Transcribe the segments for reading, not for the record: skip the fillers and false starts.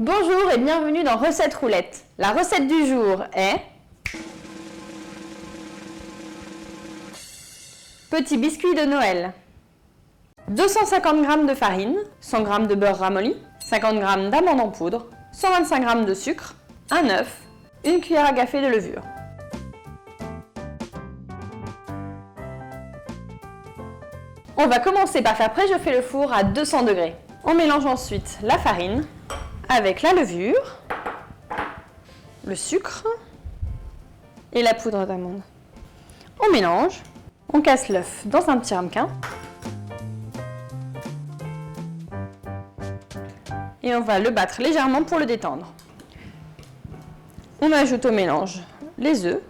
Bonjour et bienvenue dans Recette Roulette. La recette du jour est petit biscuit de Noël. 250 g de farine, 100 g de beurre ramolli, 50 g d'amandes en poudre, 125 g de sucre, un œuf, une cuillère à café de levure. On va commencer par faire préchauffer le four à 200 degrés. On mélange ensuite la farine avec la levure, le sucre et la poudre d'amande. On mélange, on casse l'œuf dans un petit ramequin et on va le battre légèrement pour le détendre. On ajoute au mélange les œufs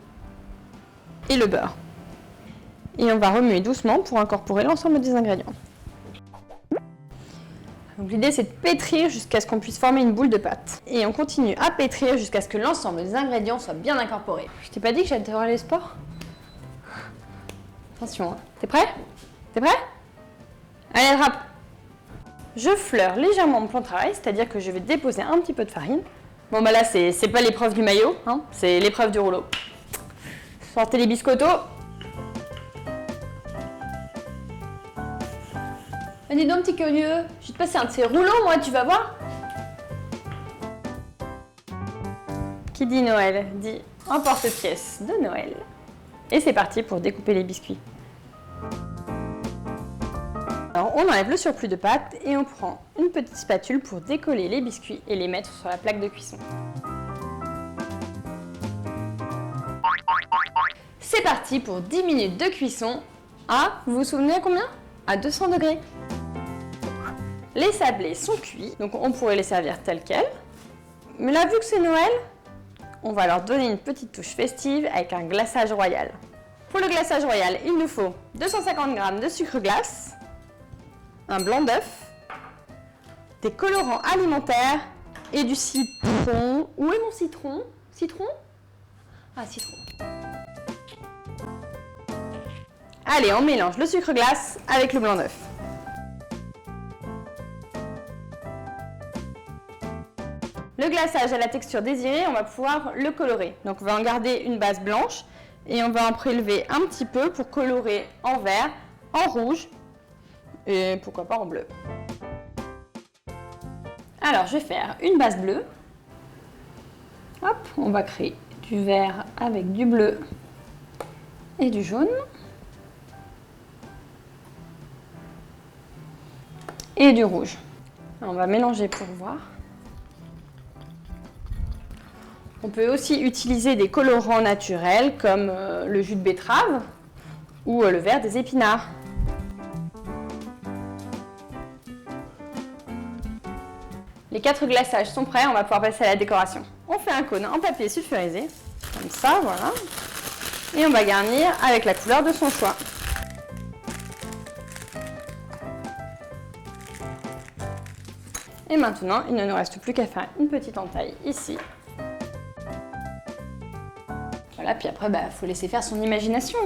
et le beurre. Et on va remuer doucement pour incorporer l'ensemble des ingrédients. L'idée c'est de pétrir jusqu'à ce qu'on puisse former une boule de pâte. Et on continue à pétrir jusqu'à ce que l'ensemble des ingrédients soit bien incorporé. Je t'ai pas dit que j'adorais les sports? Attention, hein. T'es prêt? T'es prêt? Allez, attrape! Je fleure légèrement mon plan de travail, c'est-à-dire que je vais déposer un petit peu de farine. Bon bah là c'est pas l'épreuve du maillot, hein, c'est l'épreuve du rouleau. Sortez les biscottos. Dis donc, petit curieux, je vais te passer un de ces rouleaux, moi, tu vas voir. Qui dit Noël dit emporte-pièce de Noël. Et c'est parti pour découper les biscuits. Alors, on enlève le surplus de pâte et on prend une petite spatule pour décoller les biscuits et les mettre sur la plaque de cuisson. C'est parti pour 10 minutes de cuisson à, vous vous souvenez à combien? À 200 degrés. Les sablés sont cuits, donc on pourrait les servir tels quels. Mais là, vu que c'est Noël, on va leur donner une petite touche festive avec un glaçage royal. Pour le glaçage royal, il nous faut 250 g de sucre glace, un blanc d'œuf, des colorants alimentaires et du citron. Où est mon citron? Citron? Ah, citron. Allez, on mélange le sucre glace avec le blanc d'œuf. Le glaçage a la texture désirée, on va pouvoir le colorer. Donc on va en garder une base blanche et on va en prélever un petit peu pour colorer en vert, en rouge et pourquoi pas en bleu. Alors je vais faire une base bleue. Hop, on va créer du vert avec du bleu et du jaune. Et du rouge. On va mélanger pour voir. On peut aussi utiliser des colorants naturels comme le jus de betterave ou le vert des épinards. Les 4 glaçages sont prêts, on va pouvoir passer à la décoration. On fait un cône en papier sulfurisé, comme ça, voilà. Et on va garnir avec la couleur de son choix. Et maintenant, il ne nous reste plus qu'à faire une petite entaille ici. Voilà, puis après, faut laisser faire son imagination.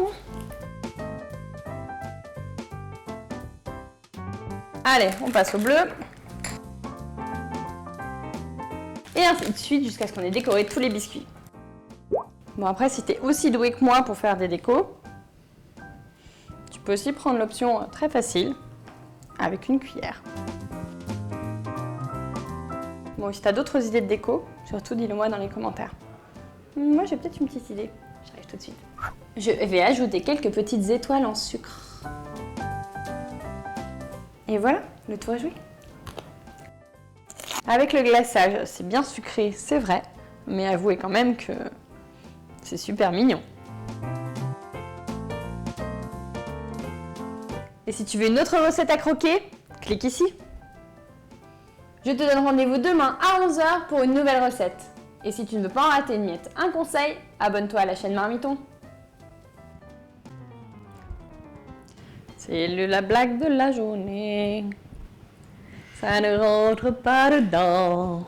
Allez, on passe au bleu. Et ainsi de suite jusqu'à ce qu'on ait décoré tous les biscuits. Bon, après, si tu es aussi doué que moi pour faire des décos, tu peux aussi prendre l'option très facile avec une cuillère. Bon, si tu as d'autres idées de déco, surtout dis-le moi dans les commentaires. Moi, j'ai peut-être une petite idée. J'arrive tout de suite. Je vais ajouter quelques petites étoiles en sucre. Et voilà, le tour est joué. Avec le glaçage, c'est bien sucré, c'est vrai. Mais avouez quand même que c'est super mignon. Et si tu veux une autre recette à croquer, clique ici. Je te donne rendez-vous demain à 11 h pour une nouvelle recette. Et si tu ne veux pas en rater une miette, un conseil, abonne-toi à la chaîne Marmiton. C'est la blague de la journée. Ça ne rentre pas dedans.